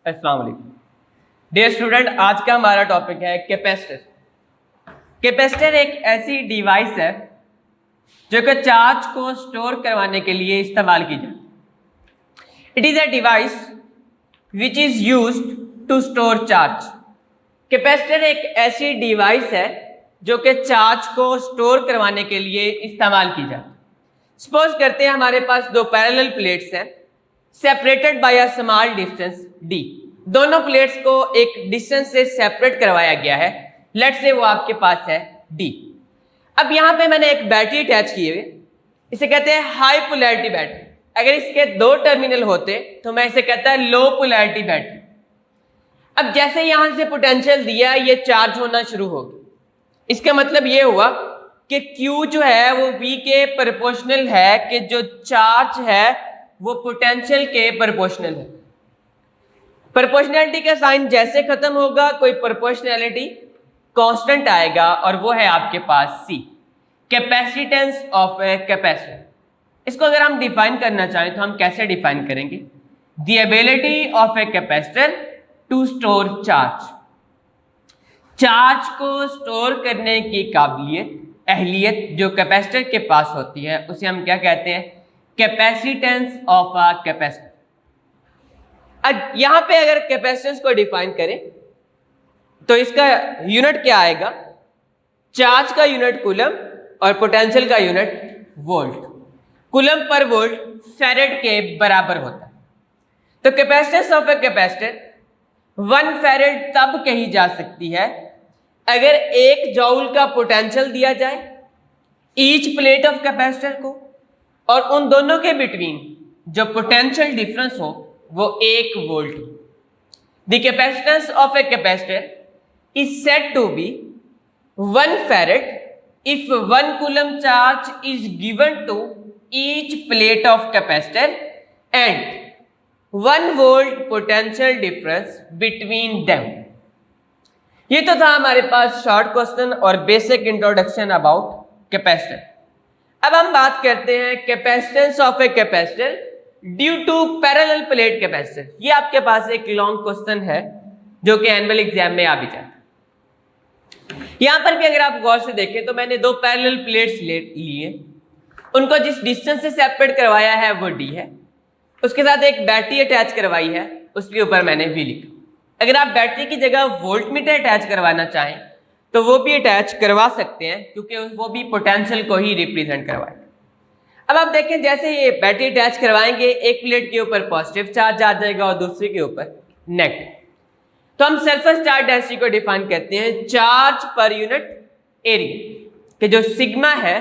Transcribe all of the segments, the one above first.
अस्सलाम वालेकुम dear student, आज का हमारा टॉपिक है कैपेसिटर। कैपेसिटर एक ऐसी डिवाइस है जो कि चार्ज को स्टोर करवाने के लिए इस्तेमाल की जाती है। It is a device which is used to store charge. Capacitor एक ऐसी डिवाइस है जो कि चार्ज को स्टोर करवाने के लिए इस्तेमाल की जाती है। सपोज करते हैं हमारे पास दो पैरेलल प्लेट्स हैं separated by a small distance d। दोनों प्लेट्स को एक डिस्टेंस से सेपरेट करवाया गया है। लेट्स से वो आपके पास है d। अब यहाँ पे मैंने एक बैटरी अटैच की हुई, इसे कहते हैं हाई पोलैरिटी बैटरी। अगर इसके दो टर्मिनल होते तो मैं इसे कहता है लो पोलैरिटी बैटरी। अब जैसे यहां से पोटेंशियल दिया ये चार्ज होना शुरू हो गया। इसका मतलब ये हुआ कि Q जो है वो V के प्रोपोर्शनल है कि जो चार्ज है वो पोटेंशियल के प्रोपोर्शनल है। प्रोपोर्शनैलिटी का साइन जैसे खत्म होगा कोई प्रोपोर्शनैलिटी कांस्टेंट आएगा और वो है आपके पास C, capacitance of a capacitor. इसको अगर हम डिफाइन करना चाहें तो हम कैसे डिफाइन करेंगे? The ability of a capacitor to store charge. Charge को स्टोर करने की काबिलियत, अहलियत जो कैपेसिटर के पास होती है उसे हम क्या कहते हैं? Capacitance of a capacitor. अब यहां पे अगर कैपेसिटेंस को डिफाइन करें तो इसका यूनिट क्या आएगा? चार्ज का यूनिट कूलम और पोटेंशियल का unit volt. Coulomb per volt farad के बराबर होता है। तो capacitance of a capacitor 1 farad तब कही जा सकती है अगर 1 जॉउल का पोटेंशियल दिया जाए ईच प्लेट ऑफ कैपेसिटर को और उन दोनों के बिटवीन जो पोटेंशियल डिफरेंस हो वो 1 volt. The capacitance of a capacitor is said to be 1 farad if 1 coulomb charge is given to each plate of capacitor and 1 volt potential difference between them। ये तो था हमारे पास शॉर्ट क्वेश्चन और basic introduction about capacitor. अब हम बात करते हैं capacitance of a capacitor due to parallel plate capacitor. ये आपके पास एक लॉन्ग क्वेश्चन है जो कि एनुअल एग्जाम में आ भी जाता है। यहां पर भी अगर आप गौर से देखें तो मैंने दो पैरेलल प्लेट्स लिए, उनको जिस डिस्टेंस से सेपरेट करवाया है वो d है, उसके साथ एक बैटरी अटैच करवाई है, उसके ऊपर मैंने v लिखा। अगर आप बैटरी की जगह वोल्टमीटर अटैच करवाना चाहें तो वो भी अटैच करवा सकते हैं क्योंकि वो भी पोटेंशियल को ही रिप्रेजेंट करवाएगा। अब आप देखें जैसे ये बैटरी अटैच करवाएंगे एक प्लेट के ऊपर पॉजिटिव चार्ज आ जाएगा और दूसरे के ऊपर नेगेटिव। तो हम सरफेस चार्ज डेंसिटी को डिफाइन करते हैं चार्ज पर यूनिट एरिया कि जो सिग्मा है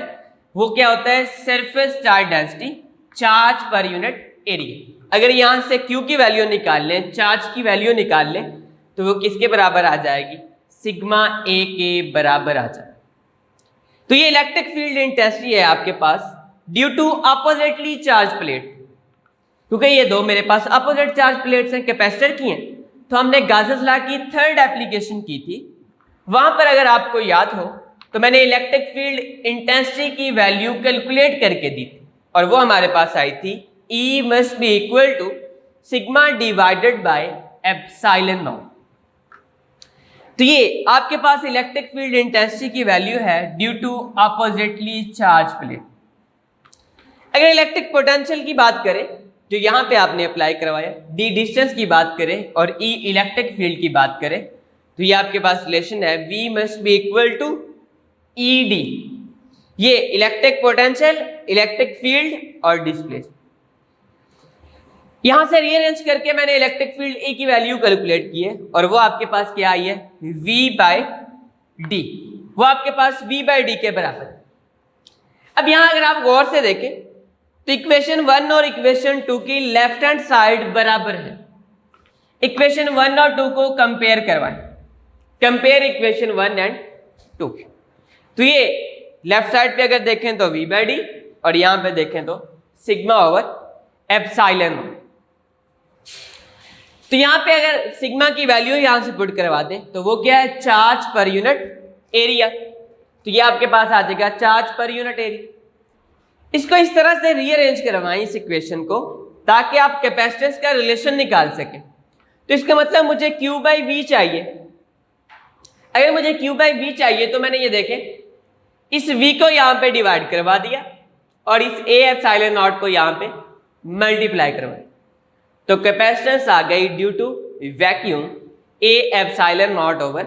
वो क्या होता है? Surface charge density charge per unit area. अगर यहां से Q की वैल्यू निकाल लें, चार्ज की वैल्यू निकाल लें तो वो किसके बराबर आ जाएगी? सिग्मा A के बराबर आ जाएगी। तो ये इलेक्ट्रिक फील्ड इंटेंसिटी है आपके पास due to oppositely charge plate. क्योंकि ये दो मेरे पास अपोजिट चार्ज प्लेट्स हैं, कैपेसिटर की हैं, तो हमने गाउस लॉ की थर्ड एप्लीकेशन की थी। वहां पर अगर आपको याद हो तो मैंने इलेक्ट्रिक फील्ड इंटेंसिटी की वैल्यू कैलकुलेट करके दी थी और वो हमारे पास आई थी E must be equal to sigma divided by epsilon naught. तो ये आपके पास इलेक्ट्रिक फील्ड इंटेंसिटी की वैल्यू है due to oppositely charge plate. अगर इलेक्ट्रिक पोटेंशियल की बात करें जो यहां पे आपने अप्लाई करवाया, d डिस्टेंस की बात करें और E इलेक्ट्रिक फील्ड की बात करें तो ये आपके पास रिलेशन है V must be equal to ED। ये इलेक्ट्रिक पोटेंशियल, इलेक्ट्रिक फील्ड और डिस्प्लेसमेंट। यहां से रीअरेंज करके मैंने इलेक्ट्रिक फील्ड E की वैल्यू कैलकुलेट की है और वो आपके पास क्या आई है? V by D। वो आपके पास V बाय D के बराबर है। अब यहां अगर आप गौर से देखें तो इक्वेशन 1 और इक्वेशन 2 की लेफ्ट हैंड साइड बराबर है। इक्वेशन 1 और 2 को कंपेयर करवाएं, कंपेयर इक्वेशन 1 एंड 2। तो ये लेफ्ट साइड पे अगर देखें तो V बाय D और यहां पे देखें तो सिग्मा ओवर एप्सिलॉन। तो यहां पे अगर सिग्मा की वैल्यू यहां से पुट करवा दें तो वो क्या है? Charge per unit area. तो ये आपके पास आ जाएगा चार्ज पर यूनिट एरिया। इसको इस तरह से रीअरेंज करवाएं इस इक्वेशन को ताकि आप कैपेसिटेंस का रिलेशन निकाल सकें। तो इसका मतलब मुझे Q बाई वी चाहिए। अगर मुझे Q बाई वी चाहिए तो मैंने ये देखे इस V को यहां पे डिवाइड करवा दिया और इस A एप्सिलॉन नॉट को यहां पे मल्टीप्लाई करवाया, तो कैपेसिटेंस आ गई due to vacuum A epsilon naught over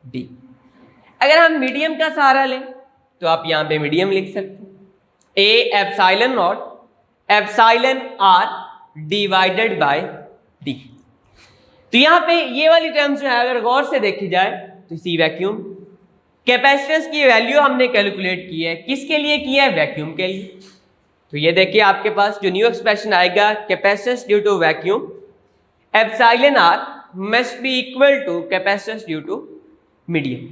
D। अगर हम मीडियम का सहारा लें तो आप यहां पे मीडियम लिख सकते हैं, A epsilon not epsilon R divided by D। तो यहां पे ये वाली टर्म्स जो है अगर गौर से देखी जाए तो इसी वैक्यूम कैपेसिटेंस की वैल्यू हमने कैलकुलेट की है, किसके लिए किया है? वैक्यूम के लिए। तो ये देखिए आपके पास जो न्यू एक्सप्रेशन आएगा, capacitance due to vacuum epsilon R must be equal to capacitance due to medium.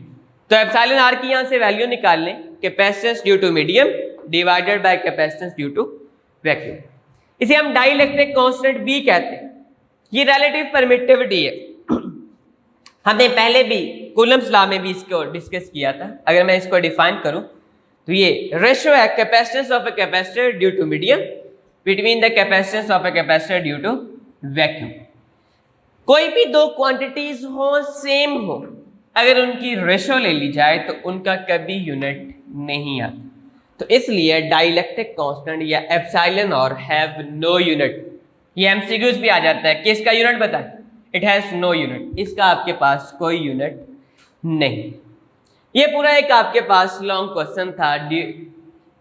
तो एप्सिलॉन R की यहां से वैल्यू निकाल लें, capacitance due to medium divided by capacitance due to vacuum. इसे हम डाइलेक्ट्रिक कांस्टेंट B कहते हैं। ये रिलेटिव परमिटिविटी है, हमने पहले भी कूलम्स लॉ में भी इसको डिस्कस किया था। अगर मैं इसको डिफाइन करूं तो ये रेशियो है capacitance of a capacitor due to medium between the capacitance of a capacitor due to vacuum. कोई भी दो क्वांटिटीज हो, सेम हो, अगर उनकी रेशियो ले ली जाए तो उनका कभी यूनिट नहीं आता। तो इसलिए डाइलेक्ट्रिक कांस्टेंट या एप्सिलॉन और हैव नो यूनिट। ये एमसीक्यूज भी आ जाता है कि इसका यूनिट बताएं, इट हैज नो यूनिट, इसका आपके पास कोई यूनिट नहीं। ये पूरा एक आपके पास लॉन्ग क्वेश्चन था,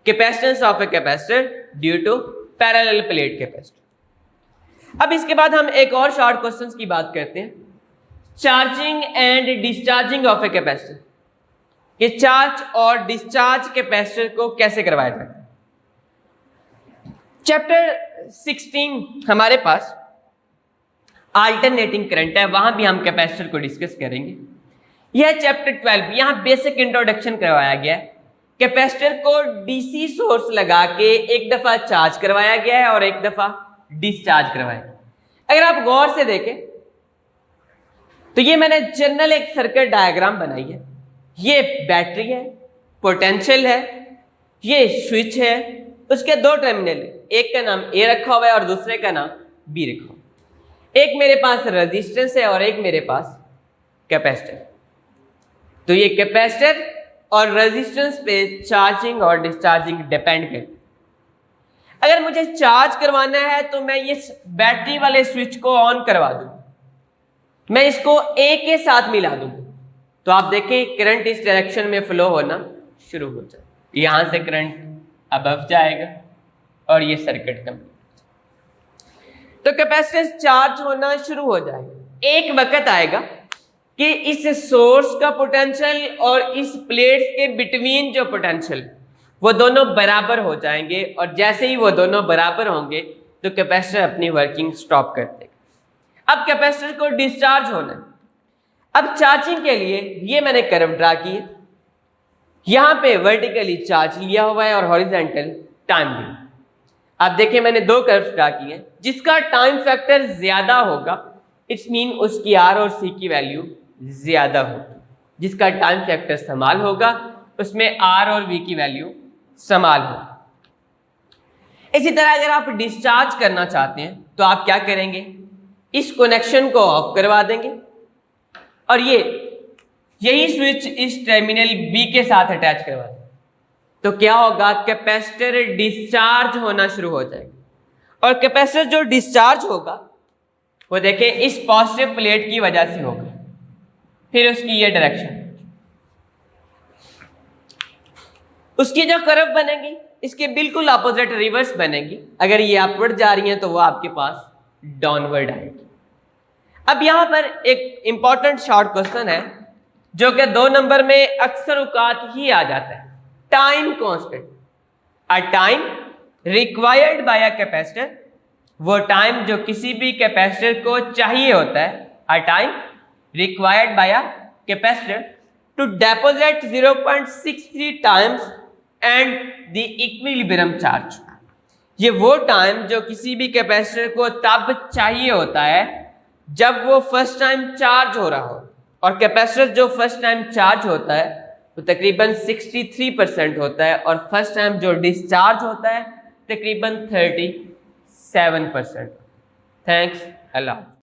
capacitance of a capacitor due to parallel plate capacitor. अब इसके बाद हम एक और शॉर्ट क्वेश्चन की बात करते हैं, charging and discharging of a capacitor. कि चार्ज और डिस्चार्ज कैपेसिटर को कैसे करवाया जाता है। चैप्टर 16 हमारे पास अल्टरनेटिंग करंट है, वहां भी हम कैपेसिटर को डिस्कस करेंगे। यह चैप्टर 12 यहां बेसिक इंट्रोडक्शन करवाया गया है। कैपेसिटर को डीसी सोर्स लगा के एक दफा चार्ज करवाया गया है और एक दफा डिस्चार्ज करवाया गया। अगर आप गौर से देखें तो ये मैंने जनरल एक सर्किट डायग्राम बनाई है। ये बैटरी है, पोटेंशियल है, ये स्विच है, उसके दो टर्मिनल है, एक का नाम ए रखा हुआ है और दूसरे का नाम बी रखा हुआ है। एक मेरे पास रेजिस्टेंस है और एक मेरे पास कैपेसिटर। तो ये कैपेसिटर और रेजिस्टेंस पे चार्जिंग और डिस्चार्जिंग डिपेंड करती है। अगर मुझे चार्ज करवाना है तो मैं ये बैटरी वाले स्विच को ऑन करवा दूं, मैं इसको ए के साथ मिला दूं, तो आप देखें करंट इस डायरेक्शन में फ्लो होना शुरू हो जाए। यहां से करंट अबव जाएगा और ये सर्किट कंप्लीट, तो कैपेसिटेंस चार्ज होना शुरू हो जाएगा। एक वक्त आएगा कि इस सोर्स का पोटेंशियल और इस प्लेट्स के बिटवीन जो पोटेंशियल वो दोनों बराबर हो जाएंगे, और जैसे ही वो दोनों बराबर होंगे तो कैपेसिटर अपनी वर्किंग स्टॉप कर देगा। अब कैपेसिटर को डिस्चार्ज होना है। अब चार्जिंग के लिए ये मैंने कर्व ड्रा की है, यहां पे वर्टिकली चार्ज लिया हुआ है और हॉरिजॉन्टल टाइम भी। आप देखिए मैंने दो कर्व्स ड्रा किए हैं, जिसका टाइम फैक्टर ज्यादा होगा इट्स मीन उसकी आर और सी की वैल्यू ज्यादा होगी। जिसका टाइम फैक्टर समाल होगा उसमें आर और वी की वैल्यू समाल होगी। इसी तरह अगर आप डिस्चार्ज करना चाहते हैं तो आप क्या करेंगे, इस कनेक्शन को ऑफ करवा देंगे और यही स्विच इस टर्मिनल बी के साथ अटैच करवा दें, तो क्या होगा, कैपेसिटर डिस्चार्ज होना शुरू हो जाएगा। और कैपेसिटर जो डिस्चार्ज होगा वो देखें इस पॉजिटिव प्लेट की वजह से होगा। फिर उसकी ये डायरेक्शन, उसकी जो कर्व बनेगी इसके बिल्कुल अपोजिट रिवर्स बनेगी। अगर ये अपवर्ड जा रही है तो वो आपके पास डाउनवर्ड आएगी। अब यहां पर एक इंपॉर्टेंट शॉर्ट क्वेश्चन है जो कि 2 नंबर में अक्सर औकात ही आ जाता है, time constant. A time required by a capacitor, वो टाइम जो किसी भी कैपेसिटर को चाहिए होता है, a time required by a capacitor to deposit 0.63 times and the equilibrium charge. ये वो टाइम जो किसी भी कैपेसिटर को तब चाहिए होता है जब वो फर्स्ट टाइम चार्ज हो रहा हो, और कैपेसिटर जो फर्स्ट टाइम चार्ज होता है वो तकरीबन 63% होता है, और फर्स्ट टाइम जो डिस्चार्ज होता है तकरीबन 37%। थैंक्स, अल्लाह।